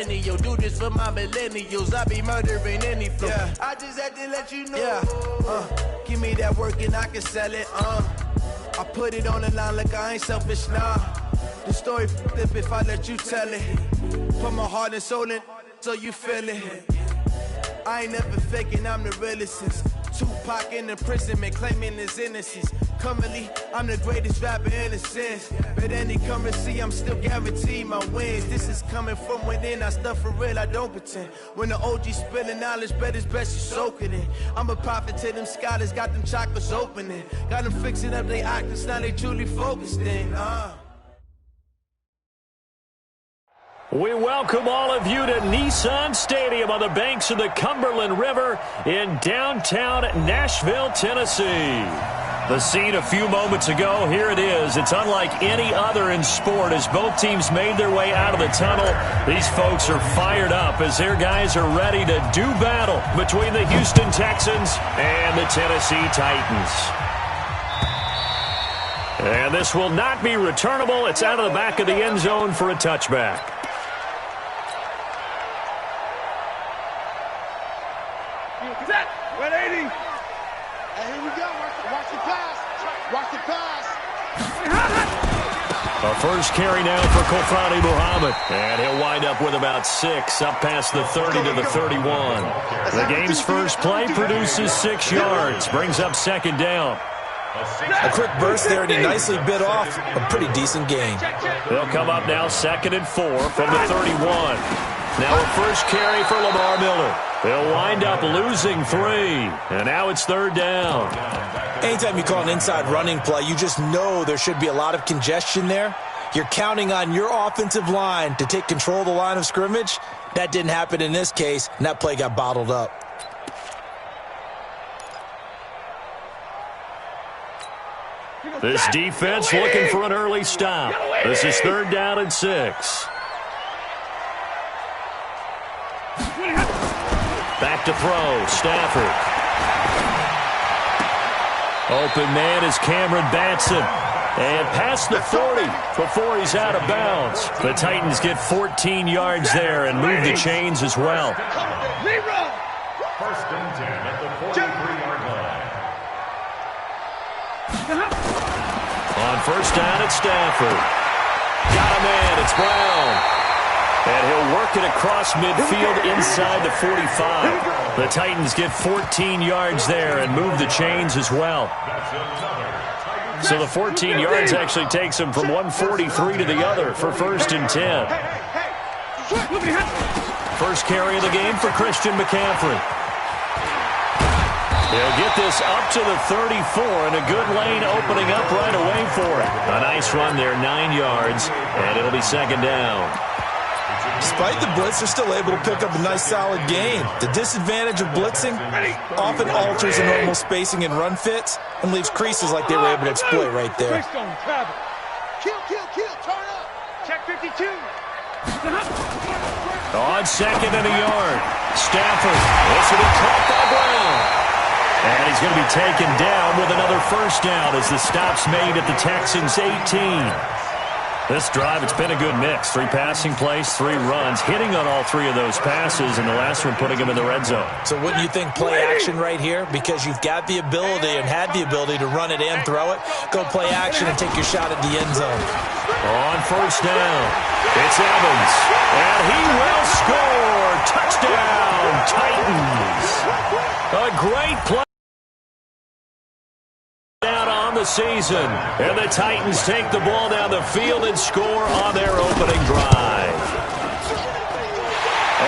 perennial. Do this for my millennials. I be murdering any flow. Yeah. I just had to let you know. Yeah. Give me that work and I can sell it. I put it on the line like I ain't selfish, nah. The story flip if I let you tell it. Put my heart and soul in so you feel it. I ain't never faking, I'm the realest since Tupac in imprisonment, claiming his innocence. Currently, I'm the greatest rapper in a sense. But any currency, I'm still guaranteed my wins. This is coming from within, I stuff for real, I don't pretend. When the OG spilling knowledge, bet it's best you soak it in. I'm a prophet to them scholars, got them chakras opening. Got them fixing up they octaves, now they truly focused in. We welcome all of you to Nissan Stadium on the banks of the Cumberland River in downtown Nashville, Tennessee. The scene a few moments ago, here it is. It's unlike any other in sport as both teams made their way out of the tunnel. These folks are fired up as their guys are ready to do battle between the Houston Texans and the Tennessee Titans. And this will not be returnable. It's out of the back of the end zone for a touchback. A first carry now for Kofani Muhammad. And he'll wind up with about 6, up past the 30 to the 31. The game's first play produces 6 yards, brings up second down. A quick burst there, and he nicely bit off a pretty decent gain. They'll come up now 2nd and 4 from the 31. Now a first carry for Lamar Miller. They'll wind up losing 3, and now it's 3rd down. Anytime you call an inside running play, you just know there should be a lot of congestion there. You're counting on your offensive line to take control of the line of scrimmage. That didn't happen in this case, and that play got bottled up. This defense looking for an early stop. This is 3rd down and 6. Back to throw, Stafford. Open man is Cameron Batson. And past the 40 before he's out of bounds. The Titans get 14 yards there and move the chains as well. 1st and 10 at the 43-yard line. On 1st down, it's Stafford. Got a man, it's Brown. And he'll work it across midfield inside the 45. The Titans get 14 yards there and move the chains as well. So the 14 yards actually takes him from 143 to the other for 1st and 10. First carry of the game for Christian McCaffrey. He'll get this up to the 34, and a good lane opening up right away for him. A nice run there, 9 yards, and it'll be 2nd down. Despite the blitz, they're still able to pick up a nice solid gain. The disadvantage of blitzing often alters the normal spacing and run fits and leaves creases like they were able to exploit right there. Kill, turn up. Check 52. On 2nd and a yard. Stafford. This will be caught by Brown. And he's going to be taken down with another 1st down as the stop's made at the Texans' 18. This drive, it's been a good mix. 3 passing plays, 3 runs, hitting on all 3 of those passes, and the last one putting him in the red zone. So wouldn't you think play action right here? Because you've got the ability and had the ability to run it and throw it. Go play action and take your shot at the end zone. On 1st down, it's Evans. And he will score. Touchdown, Titans. A great play on the season, and the Titans take the ball down the field and score on their opening drive.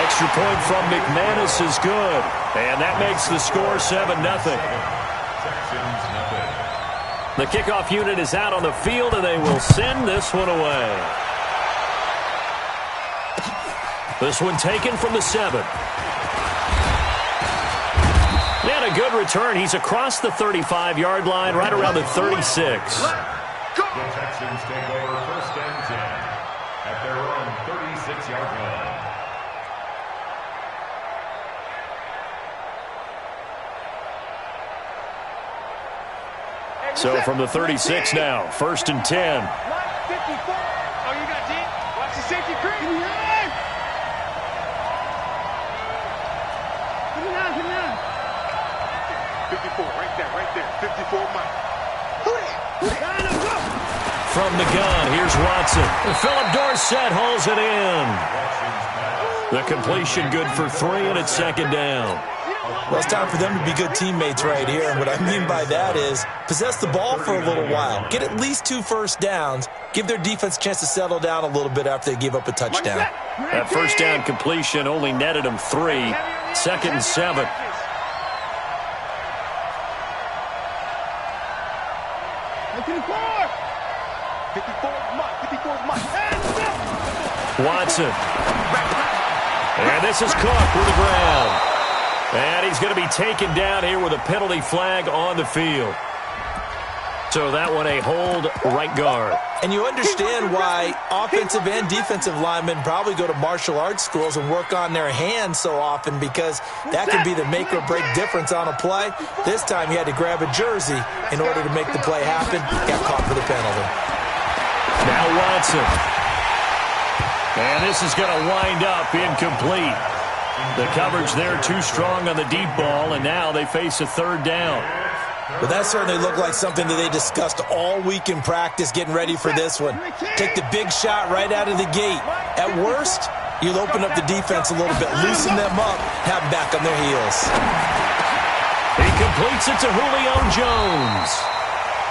Extra point from McManus is good, and that makes the score 7-0. The kickoff unit is out on the field, and they will send this one away. This one taken from the 7. And a good return. He's across the 35-yard line, right around the 36. The Texans take over 1st and 10 at their own 36-yard line. So from the 36 now, 1st and 10. 54, right there. 54 Mike. Who that? From the gun, here's Watson. And Philip Dorsett hauls it in. The completion good for 3, and it's second down. Well, it's time for them to be good teammates right here. And what I mean by that is possess the ball for a little while. Get at least 2 first downs. Give their defense a chance to settle down a little bit after they give up a touchdown. That first down completion only netted them 3. Second and 7. Watson. And this is Cook with the ground. And he's going to be taken down here with a penalty flag on the field. So that one a hold right guard. And you understand why offensive and defensive linemen probably go to martial arts schools and work on their hands so often, because that can be the make or break difference on a play. This time he had to grab a jersey in order to make the play happen. Got caught for the penalty. Now Watson. And this is going to wind up incomplete. The coverage there too strong on the deep ball, and now they face a third down. Well, that certainly looked like something that they discussed all week in practice getting ready for this one. Take the big shot right out of the gate. At worst, you'll open up the defense a little bit, loosen them up, have them back on their heels. He completes it to Julio Jones.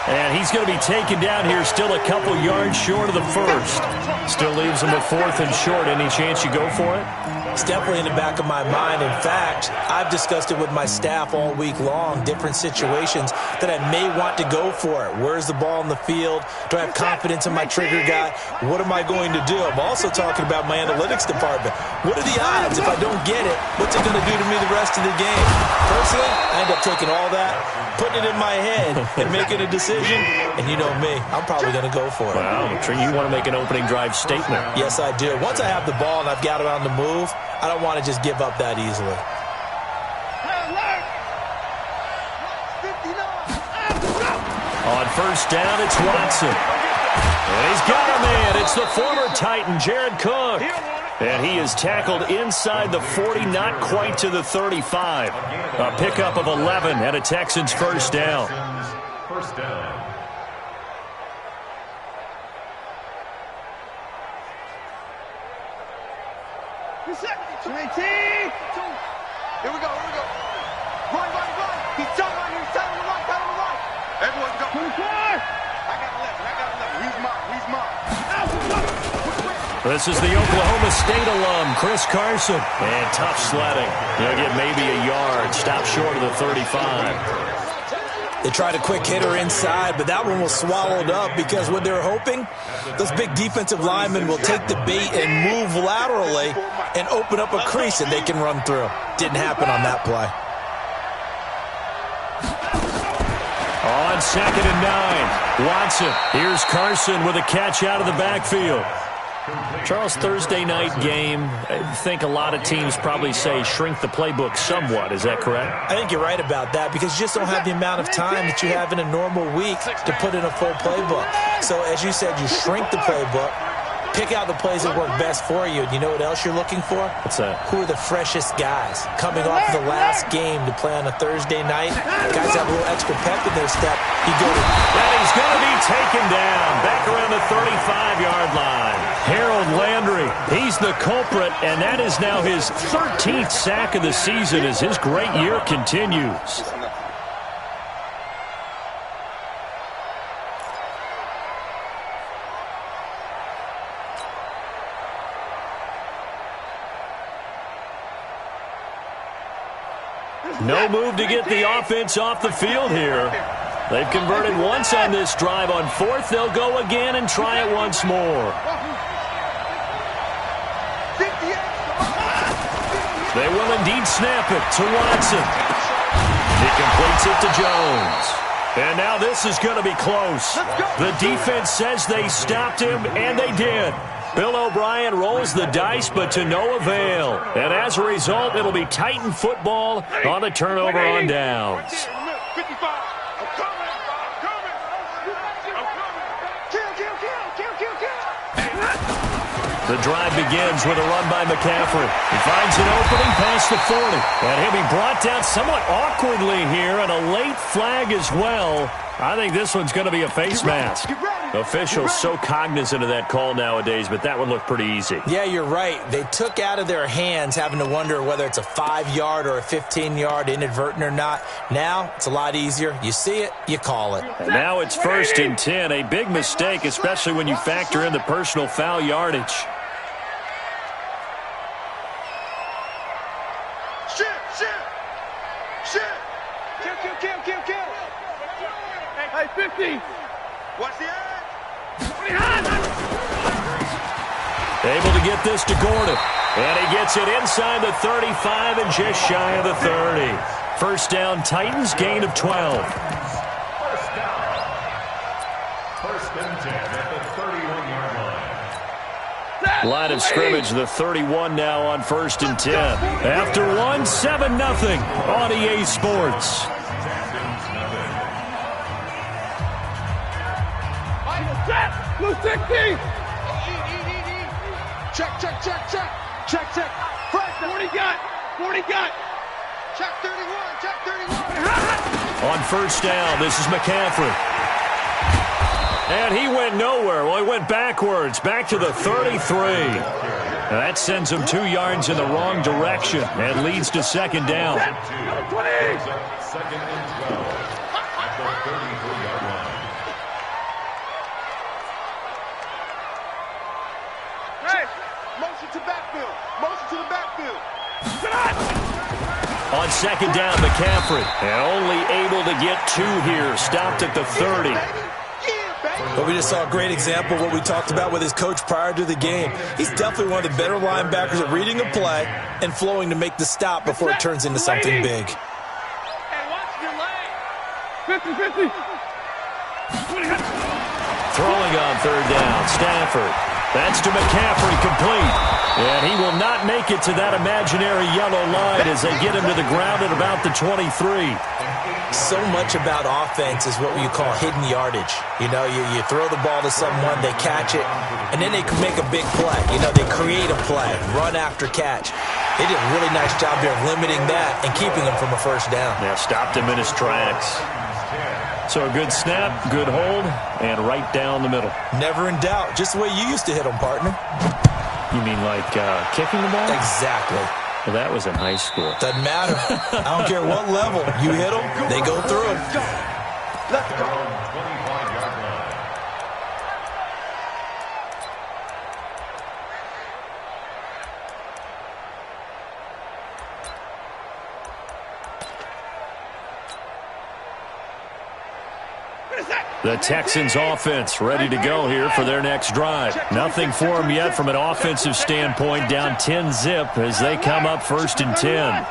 And he's going to be taken down here, still a couple yards short of the first. Still leaves him a 4th and short. Any chance you go for it? It's definitely in the back of my mind. In fact, I've discussed it with my staff all week long, different situations that I may want to go for it. Where's the ball in the field? Do I have confidence in my trigger guy? What am I going to do? I'm also talking about my analytics department. What are the odds if I don't get it? What's it going to do to me the rest of the game? Personally, I end up taking all that, putting it in my head, and making a decision. And you know me, I'm probably going to go for it. Well, you want to make an opening drive statement. Yes, I do. Once I have the ball and I've got it on the move, I don't want to just give up that easily. On first down, it's Watson. And he's got him in. It's the former Titan, Jared Cook. And he is tackled inside the 40, not quite to the 35. A pickup of 11 and a Texans first down. First down. Here we go. Run. He's tight right here. He's tight on the right. Everyone go. 24. I got 11. He's mine. This is the Oklahoma State alum, Chris Carson. And tough sledding. He'll get maybe a yard. Stop short of the 35. They tried a quick hitter inside, but that one was swallowed up because what they're hoping, those big defensive linemen will take the bait and move laterally and open up a crease that they can run through. Didn't happen on that play. On 2nd and 9, Watson. Here's Carson with a catch out of the backfield. Charles, Thursday night game, I think a lot of teams probably say shrink the playbook somewhat. Is that correct? I think you're right about that because you just don't have the amount of time that you have in a normal week to put in a full playbook. So as you said, you shrink the playbook, pick out the plays that work best for you. And you know what else you're looking for? What's that? Who are the freshest guys coming off the last game to play on a Thursday night? Guys have a little extra pep in their step. And he's going to be taken down back around the 35-yard line. Harold Landry, he's the culprit, and that is now his 13th sack of the season as his great year continues. No move to get the offense off the field here. They've converted once on this drive. On 4th, they'll go again and try it once more. They will indeed snap it to Watson. He completes it to Jones. And now this is going to be close. The defense says they stopped him, and they did. Bill O'Brien rolls the dice, but to no avail. And as a result, it'll be Titan football on a turnover on downs. The drive begins with a run by McCaffrey. He finds an opening past the 40. And he'll be brought down somewhat awkwardly here, and a late flag as well. I think this one's going to be a face mask. Officials so cognizant of that call nowadays, but that would look pretty easy. Yeah, you're right. They took out of their hands having to wonder whether it's a 5-yard or a 15-yard inadvertent or not. Now it's a lot easier. You see it, you call it. And now it's 1st and 10. A big mistake, especially when you factor in the personal foul yardage. Hey, 50. Watch the edge. Able to get this to Gordon. And he gets it inside the 35 and just shy of the 30. First down, Titans, gain of 12. First down. 1st and 10 at the 31-yard line. Line of scrimmage, the 31 now on 1st and 10. After one, 7-0 on EA Sports. Blue 60. Check. Fresh. 40 got. Check 31. On 1st down, this is McCaffrey. And he went nowhere. Well, he went backwards, back to the 33. Now that sends him 2 yards in the wrong direction and leads to 2nd down. 2. 2nd and 12 at the 33-yard line. Motion to the backfield. On 2nd down, McCaffrey. And only able to get 2 here. Stopped at the 30. But we just saw a great example of what we talked about with his coach prior to the game. He's definitely one of the better linebackers at reading a play and flowing to make the stop before it turns into something big. Hey, watch your leg. 50. Throwing on 3rd down, Stafford. That's to McCaffrey, complete. And he will not make it to that imaginary yellow line as they get him to the ground at about the 23. So much about offense is what you call hidden yardage. You know, you throw the ball to someone, they catch it, and then they can make a big play. You know, they create a play, run after catch. They did a really nice job there of limiting that and keeping him from a 1st down. Yeah, stopped him in his tracks. So a good snap, good hold, and right down the middle. Never in doubt. Just the way you used to hit them, partner. You mean like kicking the ball? Exactly. Well, that was in high school. Doesn't matter. I don't care what level. You hit them, they go through. Let's go. 25-yard line. The Texans offense ready to go here for their next drive. Nothing for them yet from an offensive standpoint. Down 10-zip as they come up 1st and 10.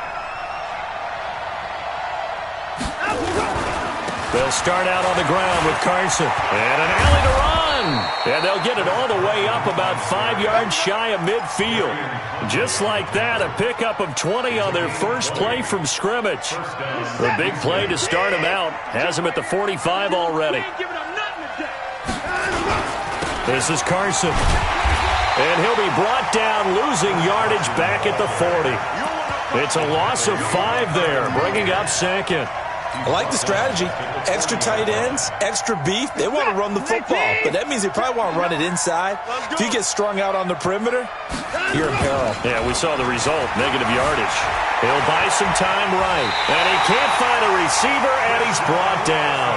They'll start out on the ground with Carson. And an alley to run. And they'll get it all the way up about 5 yards shy of midfield. Just like that, a pickup of 20 on their first play from scrimmage. A big play to start them out. Has them at the 45 already. This is Carson. And he'll be brought down, losing yardage back at the 40. It's a loss of 5 there, bringing up 2nd. I like the strategy. Extra tight ends, extra beef. They want to run the football, but that means they probably want to run it inside. If you get strung out on the perimeter, you're in peril. Yeah, we saw the result, negative yardage. He'll buy some time right, and he can't find a receiver, and he's brought down.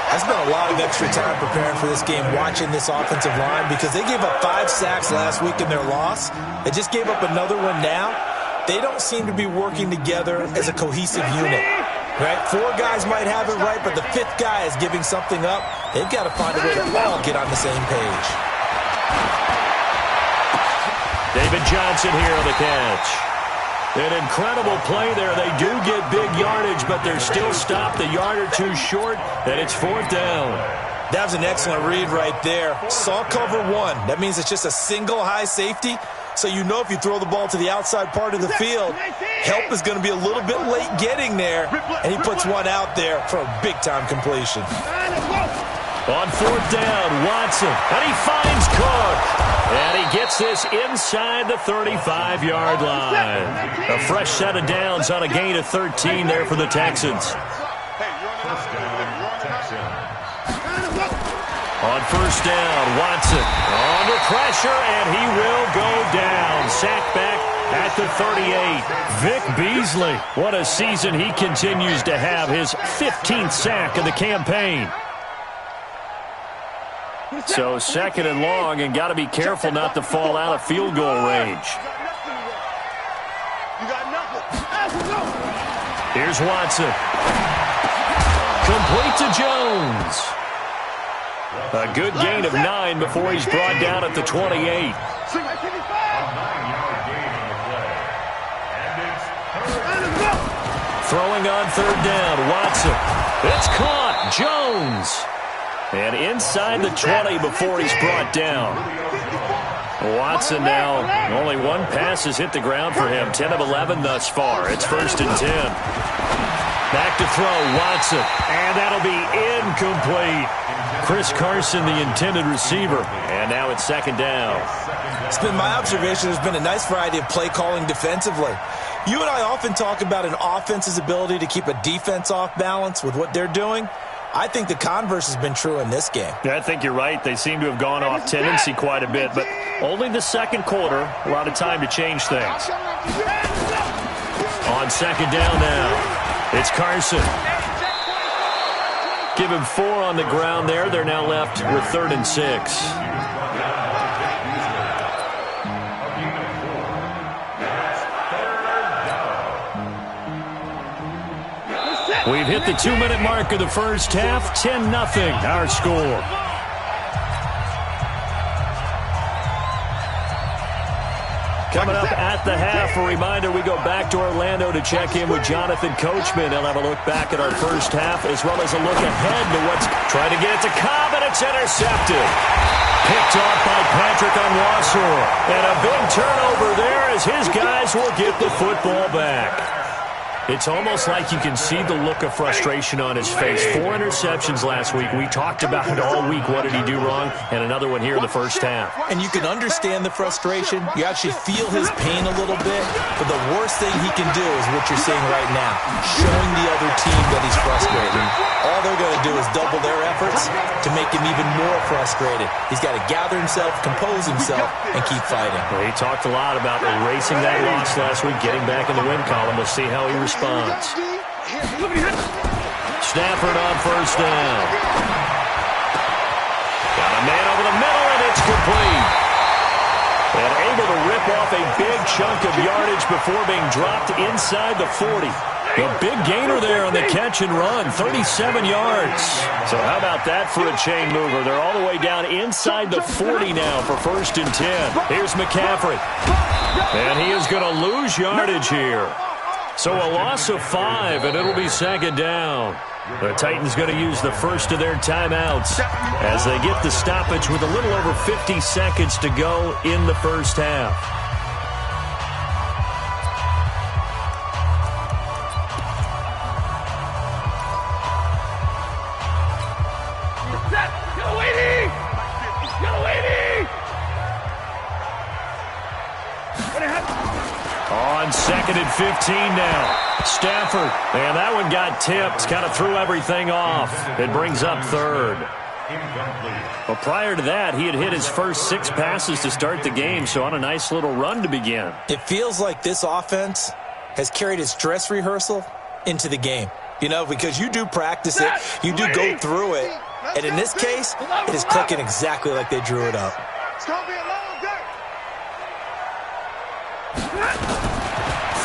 I spent a lot of extra time preparing for this game, watching this offensive line, because they gave up 5 sacks last week in their loss. They just gave up another one now. They don't seem to be working together as a cohesive unit. Right? 4 guys might have it right, but the 5th guy is giving something up. They've got to find a way to all get on the same page. David Johnson here on the catch. An incredible play there. They do get big yardage, but they're still stopped a yard or 2 short, and it's 4th down. That was an excellent read right there. Saw cover 1. That means it's just a single high safety. So you know if you throw the ball to the outside part of the field, help is going to be a little bit late getting there, and he puts one out there for a big-time completion. On 4th down, Watson, and he finds Cook. And he gets this inside the 35-yard line. A fresh set of downs on a gain of 13 there for the Texans. First down, Texans. On first down, Watson under pressure, and he will go down. Sacked back at the 38. Vic Beasley, what a season he continues to have. His 15th sack of the campaign. So second and long, and got to be careful not to fall out of field goal range. Here's Watson. Complete to Jones. A good gain of 9 before he's brought down at the 28. A 9-yard gain on the play. And it's third. Throwing on third down, Watson. It's caught. Jones. And inside the 20 before he's brought down. Watson now, only one pass has hit the ground for him. 10 of 11 thus far. It's first and 10. Back to throw, Watson. And that'll be incomplete. Chris Carson, the intended receiver. And now it's second down. It's been my observation there's been a nice variety of play calling defensively. You and I often talk about an offense's ability to keep a defense off balance with what they're doing. I think the converse has been true in this game. Yeah, I think you're right. They seem to have gone off tendency quite a bit, but only the second quarter, a lot of time to change things. On second down now, it's Carson. Give him 4 on the ground there. They're now left with 3rd and 6. We've hit the 2-minute mark of the first half. 10-0 our score. Coming up at the half, a reminder, we go back to Orlando to check in with Jonathan Coachman. He'll have a look back at our first half as well as a look ahead to what's trying to get it to Cobb, and it's intercepted. Picked off by Patrick Onwuasor. And a big turnover there as his guys will get the football back. It's almost like you can see the look of frustration on his face. 4 interceptions last week. We talked about it all week. What did he do wrong? And another one here in the first half. And you can understand the frustration. You actually feel his pain a little bit. But the worst thing he can do is what you're seeing right now, showing the other team that he's frustrated. All they're going to do is double their efforts to make him even more frustrated. He's got to gather himself, compose himself, and keep fighting. Well, he talked a lot about erasing that loss last week, getting back in the win column. We'll see how he responds. Stafford on first down. Got a man over the middle, and it's complete. And able to rip off a big chunk of yardage before being dropped inside the 40. A big gainer there on the catch and run, 37 yards. So how about that for a chain mover? They're all the way down inside the 40 now for first and 10. Here's McCaffrey. And he is going to lose yardage here. So a loss of 5, and it'll be second down. The Titans going to use the first of their timeouts as they get the stoppage with a little over 50 seconds to go in the first half. On second and 15 now. Stafford, and that one got tipped, kind of threw everything off. It brings up third. Well, prior to that, he had hit his first 6 passes to start the game, so on a nice little run to begin. It feels like this offense has carried its dress rehearsal into the game. You know, because you do practice it, you do go through it, and in this case, it is clicking exactly like they drew it up. It's going to be a long day.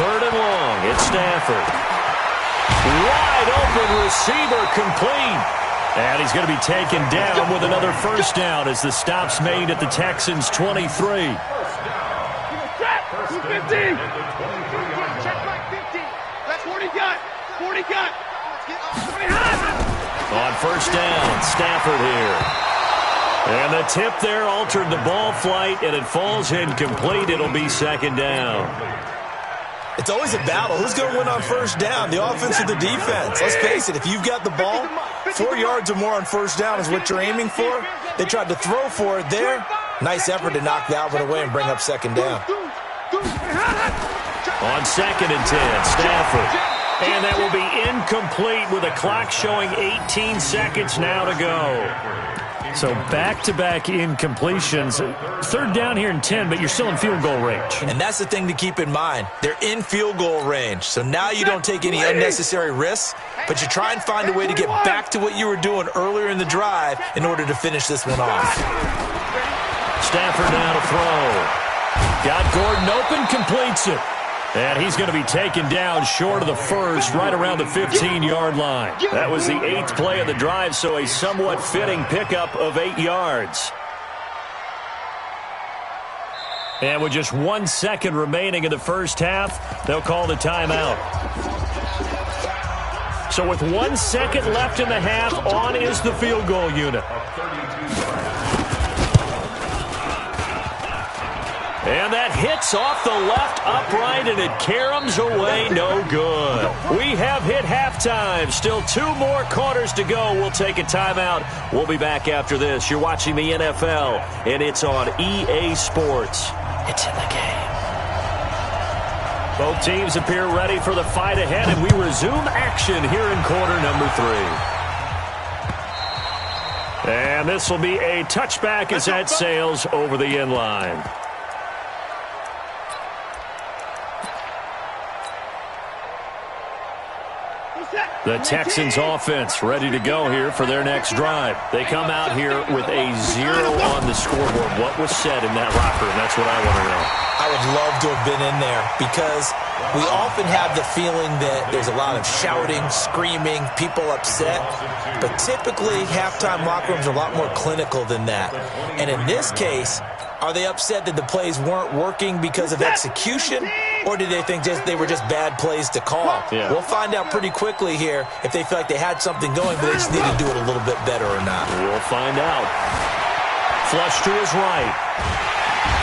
Third and long, it's Stafford. Wide open receiver, complete. And he's going to be taken down with another first down as the stop's made at the Texans' 23. Check back 50. That's 40 got. 40 got. On first down, Stafford here. And the tip there altered the ball flight, and it falls incomplete. It'll be second down. It's always a battle. Who's going to win on first down, the offense or the defense? Let's face it, if you've got the ball, 4 yards or more on first down is what you're aiming for. They tried to throw for it there, Nice effort to knock that one away and bring up second down. On 2nd and 10, Stafford. And that will be incomplete with a clock showing 18 seconds now to go. So back-to-back incompletions. 3rd down here and 10, but you're still in field goal range. And that's the thing to keep in mind. They're in field goal range. So now you don't take any unnecessary risks, but you try and find a way to get back to what you were doing earlier in the drive in order to finish this one off. Stafford now to throw. Got Gordon open, completes it. And he's going to be taken down short of the first, right around the 15-yard line. That was the 8th play of the drive, so a somewhat fitting pickup of 8 yards. And with just 1 second remaining in the first half, they'll call the timeout. So with 1 second left in the half, on is the field goal unit. And that hits off the left upright, and it caroms away no good. We have hit halftime. Still 2 more quarters to go. We'll take a timeout. We'll be back after this. You're watching the NFL, and it's on EA Sports. It's in the game. Both teams appear ready for the fight ahead, and we resume action here in quarter number 3. And this will be a touchback as that sails over the end line. The Texans offense ready to go here for their next drive. They come out here with a 0 on the scoreboard. What was said in that locker room? That's what I want to know. I would love to have been in there because we often have the feeling that there's a lot of shouting, screaming, people upset. But typically, halftime locker rooms are a lot more clinical than that. And in this case, are they upset that the plays weren't working because of execution? Or do they think they were just bad plays to call? Yeah. We'll find out pretty quickly here if they feel like they had something going, but they just need to do it a little bit better or not. We'll find out. Flush to his right.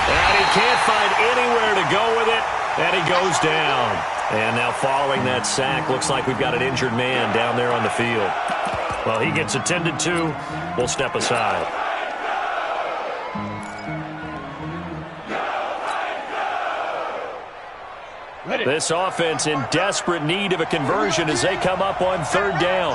And he can't find anywhere to go with it, and he goes down. And now following that sack, looks like we've got an injured man down there on the field. Well, he gets attended to. We'll step aside. This offense in desperate need of a conversion as they come up on 3rd down.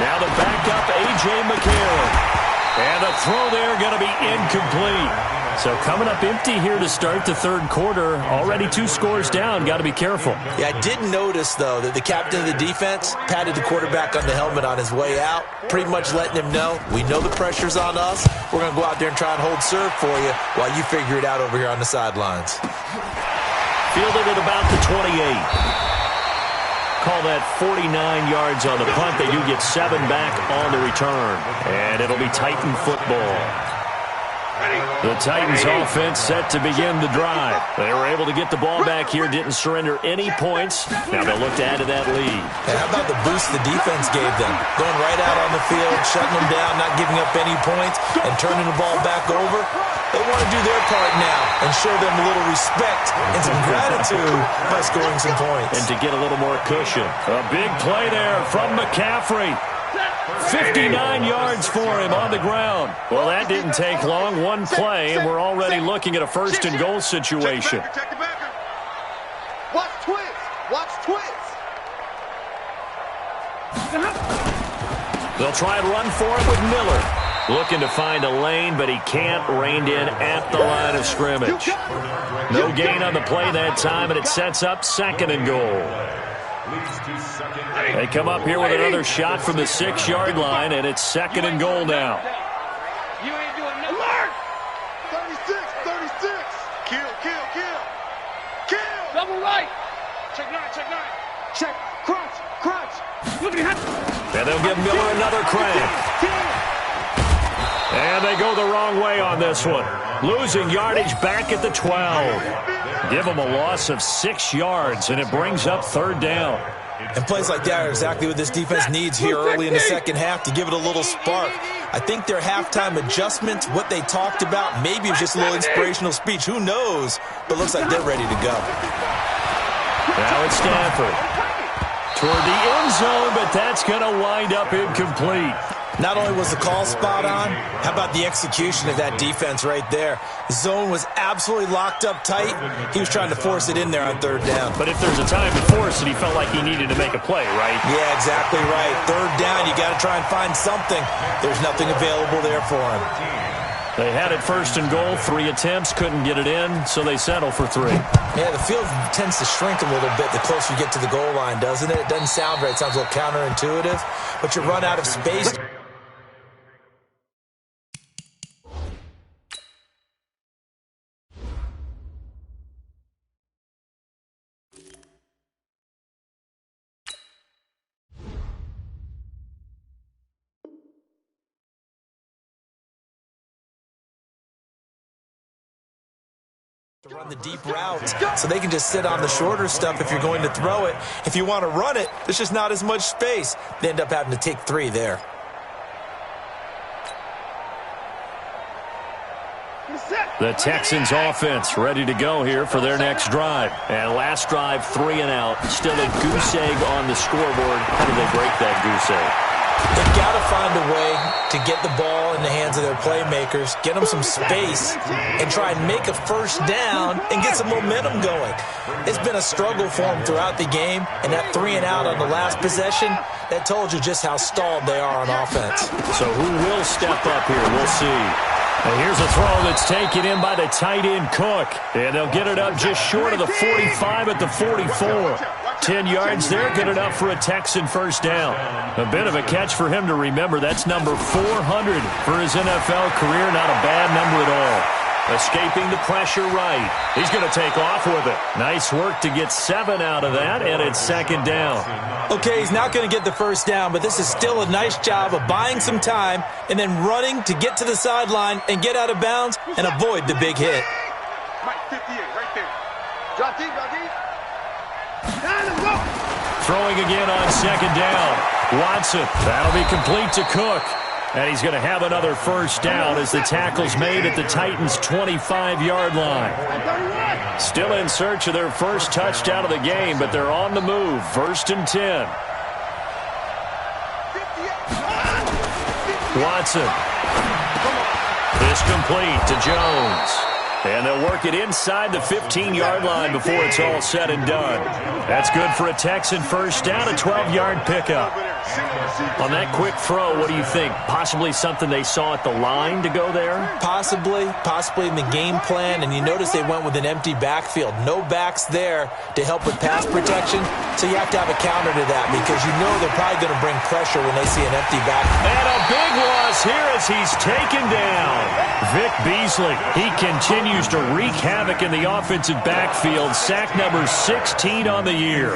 Now the backup, A.J. McCarron. And the throw there going to be incomplete. So coming up empty here to start the 3rd quarter. Already 2 scores down. Got to be careful. Yeah, I did notice, though, that the captain of the defense patted the quarterback on the helmet on his way out, pretty much letting him know, we know the pressure's on us. We're going to go out there and try and hold serve for you while you figure it out over here on the sidelines. Fielded at about the 28. Call that 49 yards on the punt. They do get 7 back on the return. And it'll be Titan football. The Titans offense set to begin the drive. They were able to get the ball back here, didn't surrender any points. Now they'll look to add to that lead. Hey, how about the boost the defense gave them? Going right out on the field, shutting them down, not giving up any points, and turning the ball back over. They want to do their part now and show them a little respect and some gratitude by scoring some points. And to get a little more cushion. A big play there from McCaffrey. 59 yards for him on the ground. Well, that didn't take long. 1 play, and we're already looking at a 1st and goal situation. Check the backer. Watch twins. Watch twins. They'll try and run for it with Miller. Looking to find a lane, but he can't. Reined in at the line of scrimmage. No gain on the play that time, and it sets up 2nd and goal. They come up here with another shot from the 6-yard line, and it's 2nd and goal now. You ain't doing nothing. Alert! 36. Kill. Double right. Check 9. Check. Crunch. Look at him. And they'll give Miller another crank. And they go the wrong way on this one. Losing yardage back at the 12. Give them a loss of 6 yards, and it brings up 3rd down. And plays like that are exactly what this defense needs here early in the second half to give it a little spark. I think their halftime adjustments, what they talked about, maybe it was just a little inspirational speech. Who knows? But looks like they're ready to go. Now it's Stafford. Toward the end zone, but that's going to wind up incomplete. Not only was the call spot on, how about the execution of that defense right there? The zone was absolutely locked up tight. He was trying to force it in there on third down. But if there's a time to force it, he felt like he needed to make a play, right? Yeah, exactly right. Third down, you got to try and find something. There's nothing available there for him. They had it first and goal, 3 attempts, couldn't get it in, so they settle for 3. Yeah, the field tends to shrink a little bit the closer you get to the goal line, doesn't it? It doesn't sound right. It sounds a little counterintuitive, but you run out of space. To run the deep routes, so they can just sit on the shorter stuff if you're going to throw it. If you want to run it, there's just not as much space. They end up having to take 3 there. The Texans offense ready to go here for their next drive. And last drive, 3 and out. Still a goose egg on the scoreboard. How do they break that goose egg? They've got to find a way to get the ball in the hands of their playmakers, get them some space, and try and make a first down and get some momentum going. It's been a struggle for them throughout the game, and that 3 and out on the last possession, that told you just how stalled they are on offense. So who will step up here? We'll see. And here's a throw that's taken in by the tight end Cook. And they'll get it up just short of the 45 at the 44. 10 yards there, good enough for a Texan first down. A bit of a catch for him to remember. That's number 400 for his NFL career. Not a bad number at all. Escaping the pressure right. He's going to take off with it. Nice work to get 7 out of that, and it's second down. Okay, he's not going to get the first down, but this is still a nice job of buying some time and then running to get to the sideline and get out of bounds and avoid the big hit. Mike, 58, right there. Drop deep, drop deep. Throwing again on second down. Watson, that'll be complete to Cook. And he's going to have another first down as the tackle's made at the Titans' 25-yard line. Still in search of their first touchdown of the game, but they're on the move. First and 10. Watson. This complete to Jones. And they'll work it inside the 15-yard line before it's all said and done. That's good for a Texan first down, a 12-yard pickup. On that quick throw, what do you think? Possibly something they saw at the line to go there? Possibly in the game plan, and you notice they went with an empty backfield. No backs there to help with pass protection, so you have to have a counter to that because you know they're probably going to bring pressure when they see an empty backfield. And a big loss here as he's taken down. Vic Beasley, he continues to wreak havoc in the offensive backfield. Sack number 16 on the year.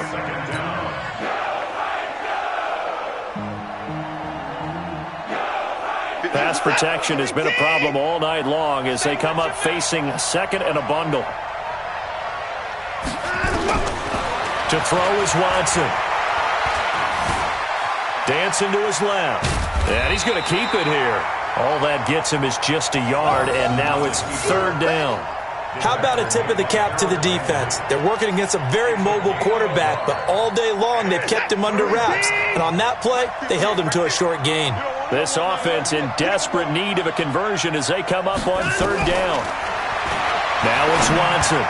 Pass protection has been a problem all night long as they come up facing second and a bundle. To throw is Watson. Dancing to his left. And he's going to keep it here. All that gets him is just a yard, and now it's third down. How about a tip of the cap to the defense? They're working against a very mobile quarterback, but all day long they've kept him under wraps. And on that play, they held him to a short gain. This offense in desperate need of a conversion as they come up on third down. Now it's Watson.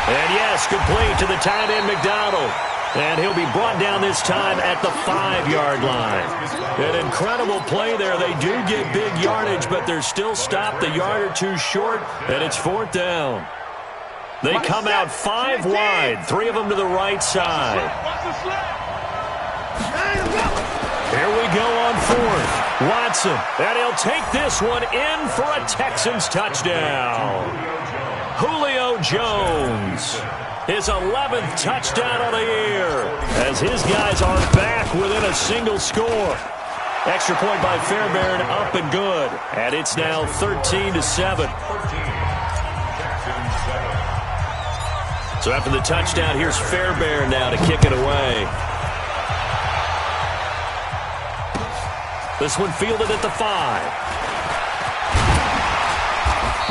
And yes, complete to the tight end McDonald. And he'll be brought down this time at the 5-yard line. An incredible play there. They do get big yardage, but they're still stopped a yard or two short, and it's fourth down. They come out 5 wide, 3 of them to the right side. Here we go on fourth. Watson, and he'll take this one in for a Texans touchdown. Julio Jones. His 11th touchdown of the year as his guys are back within a single score. Extra point by Fairbairn, up and good. And it's now 13-7. So after the touchdown, here's Fairbairn now to kick it away. This one fielded at the 5.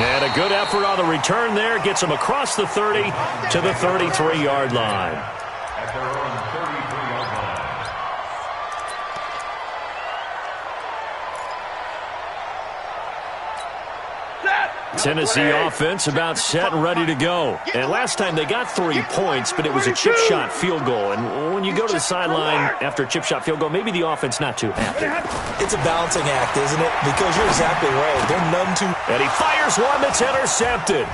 And a good effort on the return there. Gets him across the 30 to the 33-yard line. Tennessee offense about set and ready to go. And last time they got 3 points, but it was a chip shot field goal. And when you go to the sideline after a chip shot field goal, maybe the offense not too happy. It's a balancing act, isn't it? Because you're exactly right. They're none too... And he fires one that's intercepted.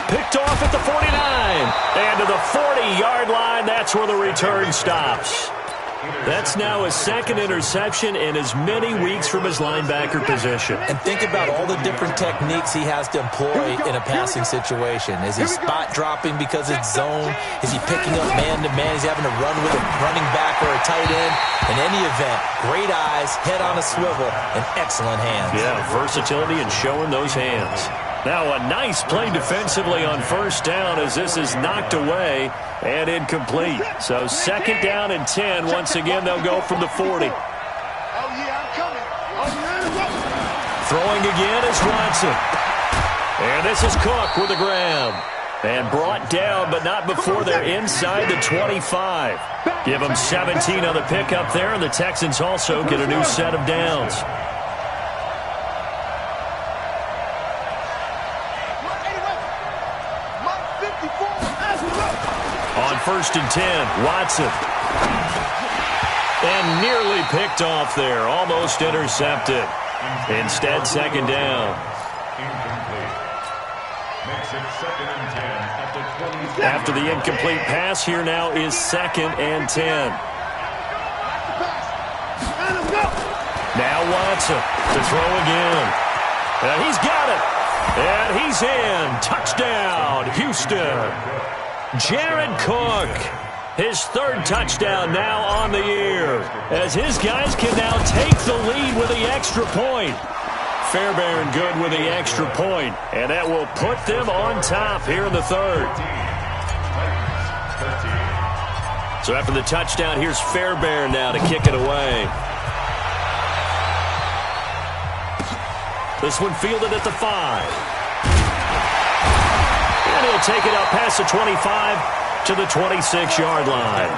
Picked off at the 49. And to the 40-yard line, that's where the return stops. That's now his second interception in as many weeks from his linebacker position. And think about all the different techniques he has to employ in a passing situation. Is he spot dropping because it's zone? Is he picking up man-to-man? Is he having to run with a running back or a tight end? In any event, great eyes, head on a swivel, and excellent hands. Yeah, versatility and showing those hands. Now a nice play defensively on first down as this is knocked away and incomplete. So second down and 10. Once again, they'll go from the 40. Throwing again is Watson. And this is Cook with the grab. And brought down, but not before they're inside the 25. Give them 17 on the pickup there, and the Texans also get a new set of downs. On first and 10, Watson. And nearly picked off there. Almost intercepted. Instead, second down. Makes it 2nd and 10 at the 20. After the incomplete pass, here now is 2nd and 10. Now Watson to throw again. And he's got it. And he's in. Touchdown, Houston. Jared Cook, his 3rd touchdown now on the year, as his guys can now take the lead with the extra point. Fairbairn good with the extra point, and that will put them on top here in the 3rd. So after the touchdown, here's Fairbairn now to kick it away. This one fielded at the 5. And he'll take it out past the 25 to the 26-yard line.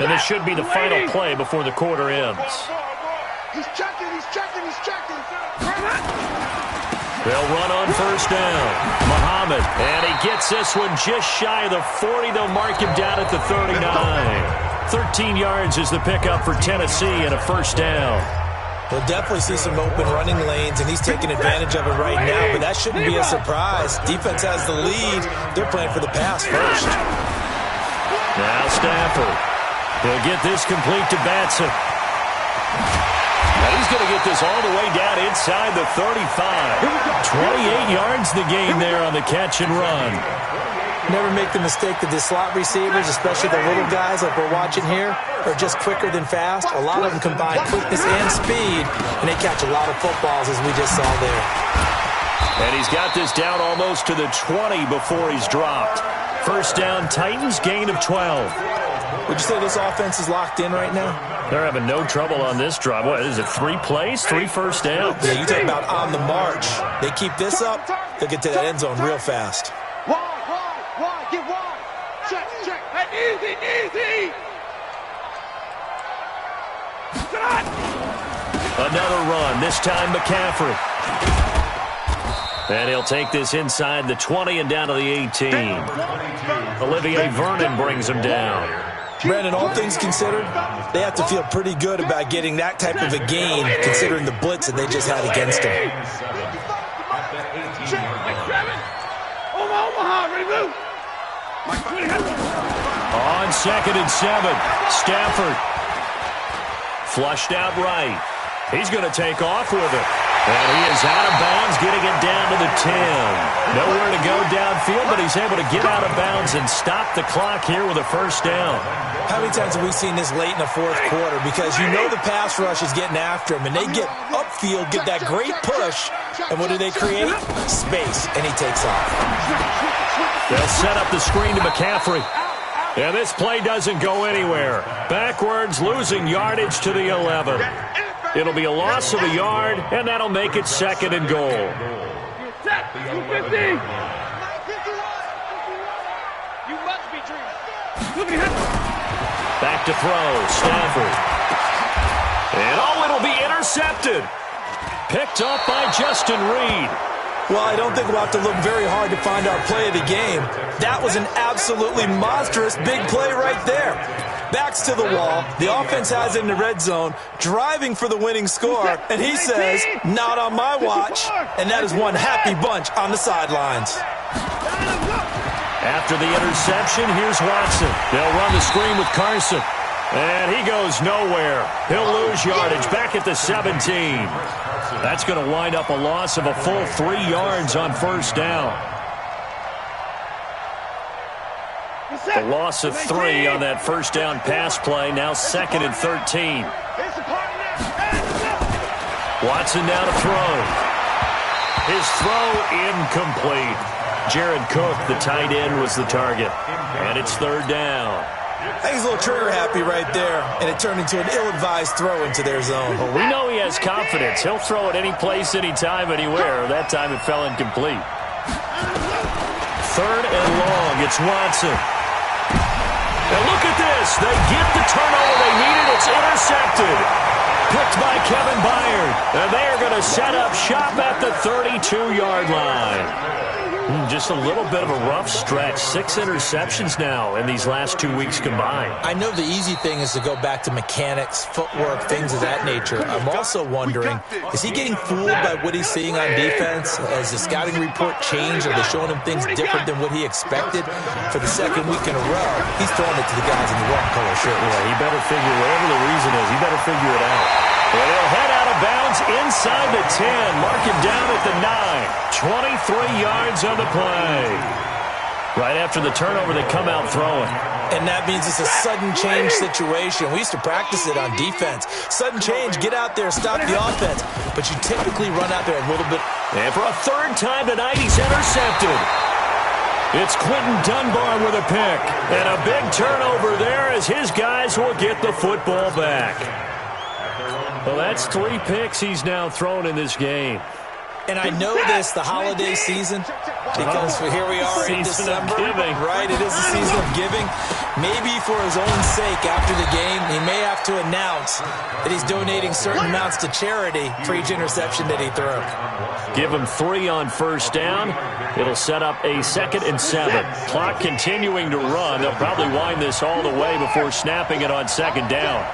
And this should be the final play before the quarter ends. He's checking. They'll run on first down. Muhammad, and he gets this one just shy of the 40. They'll mark him down at the 39. 13 yards is the pickup for Tennessee and a first down. We'll definitely see some open running lanes, and he's taking advantage of it right now, but that shouldn't be a surprise. Defense has the lead. They're playing for the pass first. Now Stafford. He'll get this complete to Batson. And he's going to get this all the way down inside the 35. 28 yards the gain there on the catch and run. Never make the mistake that the slot receivers, especially the little guys like we're watching here, are just quicker than fast. A lot of them combine quickness and speed, and they catch a lot of footballs, as we just saw there. And he's got this down almost to the 20 before he's dropped. First down, Titans, gain of 12. Would you say this offense is locked in right now? They're having no trouble on this drive. What is it, 3 plays, 3 first downs? Yeah, you talk about on the march. They keep this up, they'll get to that end zone real fast. Wide, get wide. Check. Easy. Another run, this time McCaffrey. And he'll take this inside the 20 and down to the 18. Olivier Vernon brings him down. Brandon, all things considered, they have to feel pretty good about getting that type of a gain, considering the blitz that they just had against them. Omaha, ready to move. On 2nd and 7, Stafford. Flushed out right. He's going to take off with it. And he is out of bounds, getting it down to the 10. Nowhere to go downfield, but he's able to get out of bounds and stop the clock here with a first down. How many times have we seen this late in the 4th quarter? Because you know the pass rush is getting after him, and they get upfield, get that great push, and what do they create? Space, and he takes off. They'll set up the screen to McCaffrey. And this play doesn't go anywhere. Backwards, losing yardage to the 11. It'll be a loss of a yard, and that'll make it 2nd and goal. Back to throw, Stafford. And it'll be intercepted. Picked up by Justin Reed. Well, I don't think we'll have to look very hard to find our play of the game. That was an absolutely monstrous big play right there. Backs to the wall. The offense has it in the red zone, driving for the winning score. And he says, not on my watch. And that is one happy bunch on the sidelines. After the interception, here's Watson. They'll run the screen with Carson. And he goes nowhere. He'll lose yardage back at the 17. That's going to wind up a loss of a full 3 yards on first down. A loss of 3 on that first down pass play. Now 2nd and 13. Watson now to throw. His throw incomplete. Jared Cook, the tight end, was the target. And it's 3rd down. I think he's a little trigger happy right there, and it turned into an ill-advised throw into their zone. Well, we know he has confidence. He'll throw it any place, anytime, anywhere. That time it fell incomplete. 3rd and long. It's Watson. And look at this. They get the turnover they needed. It's intercepted. Picked by Kevin Byard. And they are going to set up shop at the 32-yard line. Just a little bit of a rough stretch. 6 interceptions now in these last 2 weeks combined. I know the easy thing is to go back to mechanics, footwork, things of that nature. I'm also wondering, is he getting fooled by what he's seeing on defense? Has the scouting report changed? Are they showing him things different than what he expected? For the 2nd week in a row, he's throwing it to the guys in the wrong color shirts. Yeah, he better figure, whatever the reason is, he better figure it out. Well, they'll head out of bounds inside the 10. Mark him down at the 9. 23 yards on the play. Right after the turnover, they come out throwing. And that means it's a sudden change situation. We used to practice it on defense. Sudden change, get out there, stop the offense. But you typically run out there a little bit. And for a 3rd time tonight, he's intercepted. It's Quentin Dunbar with a pick. And a big turnover there as his guys will get the football back. Well, that's 3 picks he's now thrown in this game. And I know this, the holiday season, because here we are in December, right? It is the season of giving. Maybe for his own sake, after the game, he may have to announce that he's donating certain amounts to charity for each interception that he threw. Give him 3 on first down. It'll set up a 2nd and 7. Clock continuing to run. They'll probably wind this all the way before snapping it on 2nd down.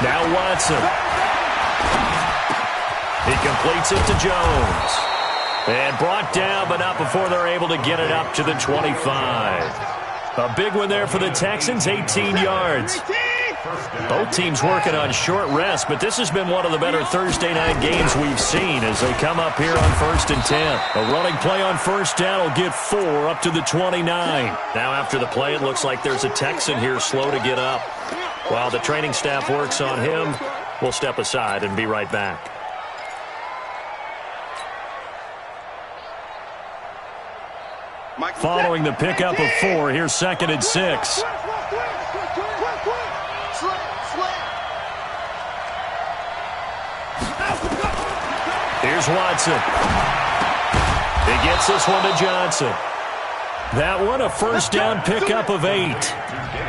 Now Watson. He completes it to Jones. And brought down, but not before they're able to get it up to the 25. A big one there for the Texans, 18 yards. Both teams working on short rest, but this has been one of the better Thursday night games we've seen as they come up here on 1st and 10. A running play on first down will get 4 up to the 29. Now after the play, it looks like there's a Texan here slow to get up. While the training staff works on him, we'll step aside and be right back. Following the pickup of 4, here's 2nd and 6. Here's Watson. He gets this one to Johnson. That one, a first down pickup of 8.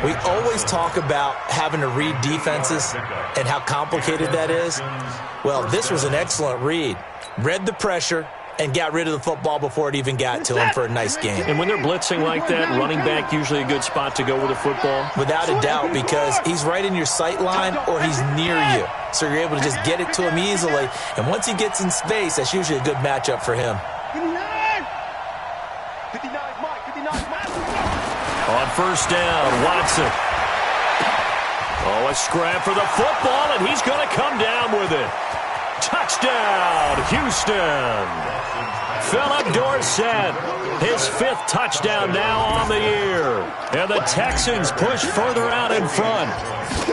We always talk about having to read defenses and how complicated that is. Well, this was an excellent read. Read the pressure and got rid of the football before it even got to him for a nice game. And when they're blitzing like that, running back usually a good spot to go with the football? Without a doubt, because he's right in your sight line or he's near you. So you're able to just get it to him easily. And once he gets in space, that's usually a good matchup for him. On first down, Watson. Oh, a scrap for the football, and he's going to come down with it. Touchdown, Houston. Philip Dorsett, his 5th touchdown now on the year. And the Texans push further out in front.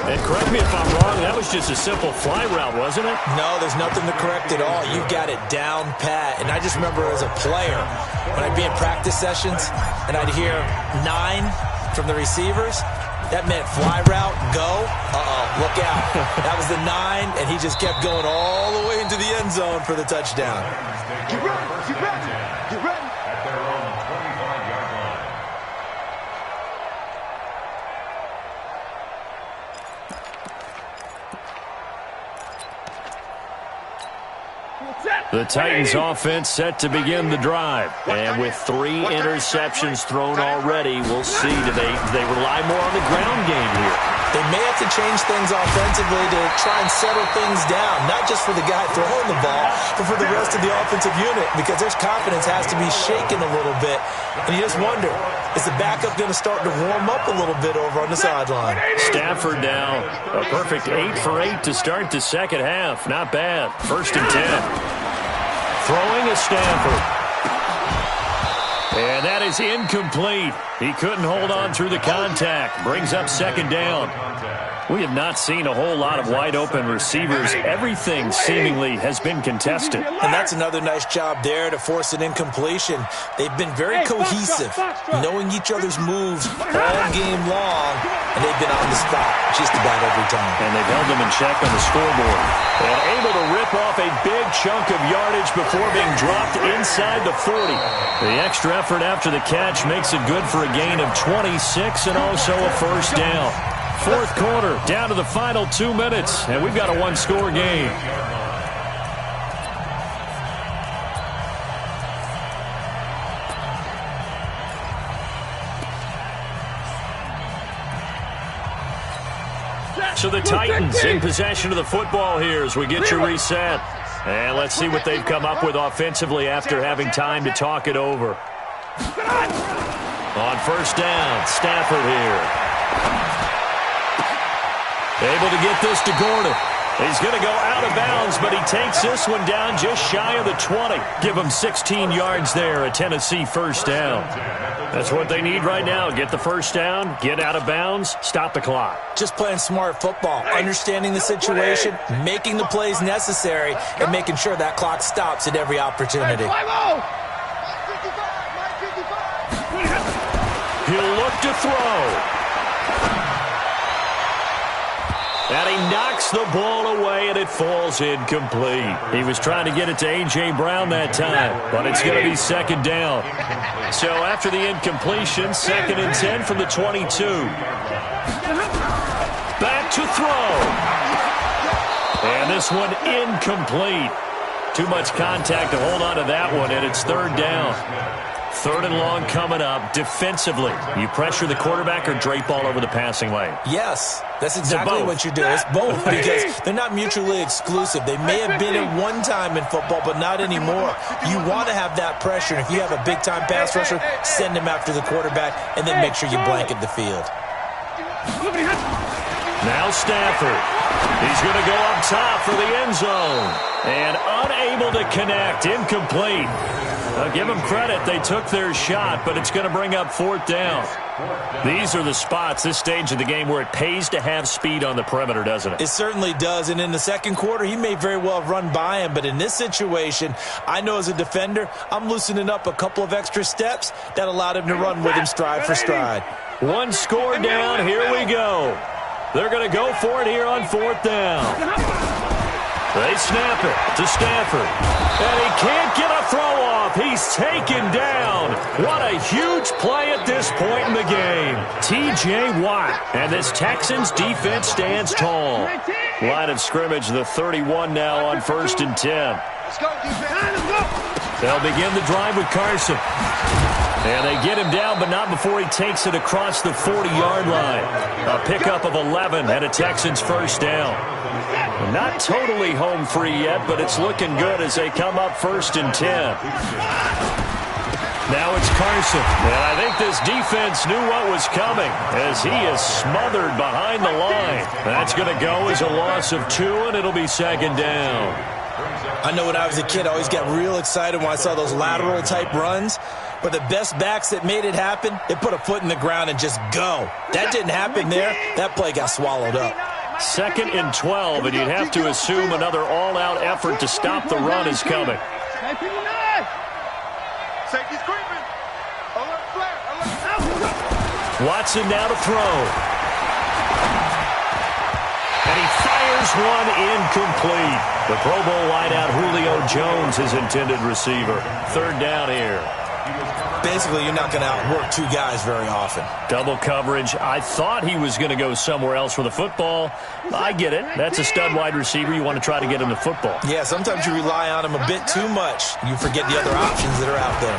And correct me if I'm wrong, that was just a simple fly route, wasn't it? No, there's nothing to correct at all. You got it down pat. And I just remember as a player, when I'd be in practice sessions, and I'd hear 9 from the receivers, that meant fly route, go. Look out. That was the 9, and he just kept going all the way into the end zone for the touchdown. Get ready, get ready, get ready. At their own 25-yard line. The Titans offense set to begin the drive. And with 3 interceptions thrown already, we'll see. Do they rely more on the ground game here? They may have to change things offensively to try and settle things down, not just for the guy throwing the ball, but for the rest of the offensive unit, because their confidence has to be shaken a little bit. And you just wonder, is the backup going to start to warm up a little bit over on the sideline? Stafford now, a perfect 8 for 8 to start the second half. Not bad. 1st and 10. Throwing a Stafford. And that is incomplete. He couldn't hold on through the contact. Brings up 2nd down. We have not seen a whole lot of wide-open receivers. Everything seemingly has been contested. And that's another nice job there to force an incompletion. They've been very cohesive, knowing each other's moves all game long, and they've been on the spot just about every time. And they've held them in check on the scoreboard. And able to rip off a big chunk of yardage before being dropped inside the 40. The extra effort after the catch makes it good for a gain of 26 and also a 1st down. 4th quarter, down to the final 2 minutes, and we've got a 1-score game. So the Titans in possession of the football here as we get you reset. And let's see what they've come up with offensively after having time to talk it over. On 1st down, Stafford here. Able to get this to Gordon. He's going to go out of bounds, but he takes this one down just shy of the 20. Give him 16 yards there, a Tennessee 1st down. That's what they need right now. Get the 1st down, get out of bounds, stop the clock. Just playing smart football, understanding the situation, making the plays necessary, and making sure that clock stops at every opportunity. He'll look to throw. And he knocks the ball away, and it falls incomplete. He was trying to get it to A.J. Brown that time, but it's going to be 2nd down. So after the incompletion, 2nd and 10 from the 22. Back to throw. And this one incomplete. Too much contact to hold on to that one, and it's 3rd down. 3rd and long coming up. Defensively, you pressure the quarterback or drape all over the passing lane? Yes, that's exactly what you do. It's both because they're not mutually exclusive. They may have been at one time in football, but not anymore. You want to have that pressure. If you have a big-time pass rusher, send him after the quarterback, and then make sure you blanket the field. Now Stafford. He's going to go up top for the end zone. And unable to connect. Incomplete. Give them credit. They took their shot, but it's going to bring up 4th down. These are the spots, this stage of the game, where it pays to have speed on the perimeter, doesn't it? It certainly does. And in the 2nd quarter, he may very well have run by him. But in this situation, I know as a defender, I'm loosening up a couple of extra steps that allowed him to run with him stride for stride. 1 score down. Here we go. They're going to go for it here on 4th down. They snap it to Stafford. And he can't get a throw off. He's taken down. What a huge play at this point in the game. T.J. Watt. And this Texans defense stands tall. Line of scrimmage, the 31 now on 1st and 10. Let's go, defense. They'll begin the drive with Carson. And they get him down, but not before he takes it across the 40-yard line. A pickup of 11 and a Texans 1st down. Not totally home free yet, but it's looking good as they come up 1st and 10. Now it's Carson. And I think this defense knew what was coming as he is smothered behind the line. That's going to go as a loss of 2, and it'll be 2nd down. I know when I was a kid, I always got real excited when I saw those lateral-type runs. But the best backs that made it happen, they put a foot in the ground and just go. That didn't happen there. That play got swallowed up. 2nd and 12, and you'd have to assume another all-out effort to stop the run is coming. Safety's creeping. Alert flare. Watson now to throw. And he fires one incomplete. The Pro Bowl wideout Julio Jones, his intended receiver. 3rd down here. Basically, you're not going to outwork two guys very often. Double coverage. I thought he was going to go somewhere else for the football. I get it. That's a stud wide receiver. You want to try to get him the football. Yeah, sometimes you rely on him a bit too much. You forget the other options that are out there.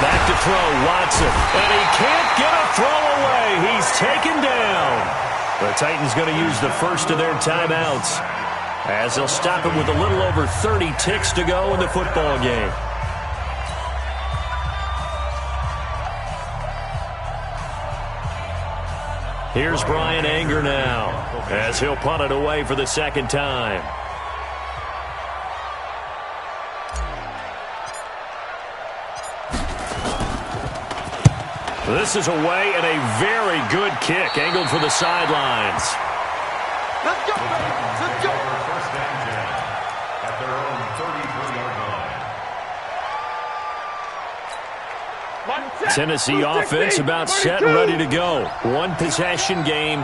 Back to throw, Watson. And he can't get a throw away. He's taken down. The Titans going to use the first of their timeouts, as they'll stop it with a little over 30 ticks to go in the football game. Here's Brian Anger now, as he'll punt it away for the second time. This is away, and a very good kick, angled for the sidelines. Let's go, baby. Let's go. First and 10 at their own 33-yard line. Tennessee offense about set and ready to go. One possession game.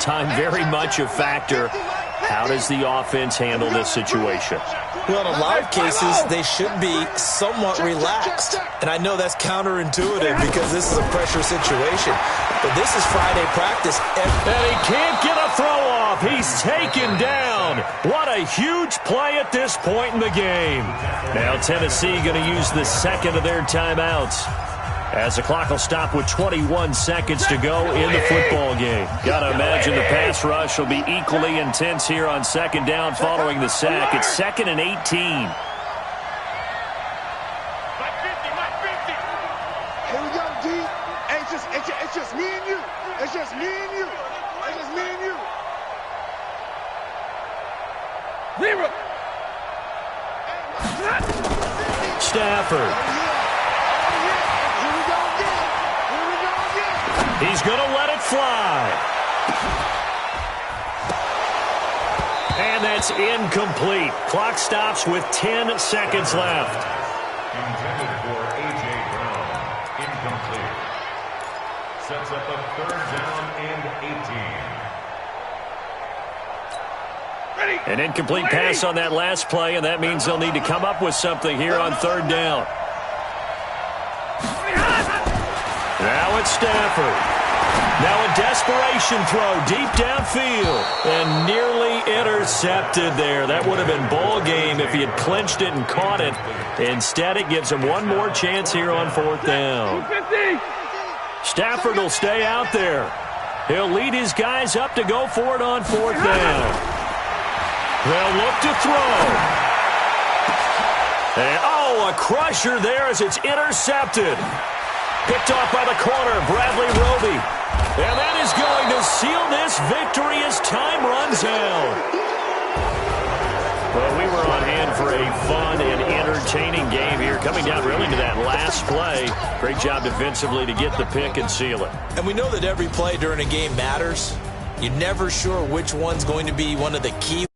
Time very much a factor. How does the offense handle this situation? Well, in a lot of cases, they should be somewhat relaxed. And I know that's counterintuitive because this is a pressure situation. But this is Friday practice. And he can't get a throw off. He's taken down. What a huge play at this point in the game. Now Tennessee going to use the second of their timeouts, as the clock will stop with 21 seconds to go in the football game. Got to imagine the pass rush will be equally intense here on second down following the sack. It's 2nd and 18. Here we go, D. Hey, it's just me and you. It's just me and you. It's just me and you. Zero. Stafford. He's going to let it fly. And that's incomplete. Clock stops with 10 seconds left. Intended for A.J. Brown. Incomplete. Sets up a third down and 18. An incomplete pass on that last play, and that means they'll need to come up with something here on third down. Now it's Stafford. Now a desperation throw deep downfield, and nearly intercepted there. That would have been ball game if he had clinched it and caught it. Instead, it gives him one more chance here on fourth down. Stafford will stay out there. He'll lead his guys up to go for it on fourth down. They'll look to throw. And, oh, a crusher there as it's intercepted. Picked off by the corner, Bradley Roby. And that is going to seal this victory as time runs out. Well, we were on hand for a fun and entertaining game here, coming down really to that last play. Great job defensively to get the pick and seal it. And we know that every play during a game matters. You're never sure which one's going to be one of the key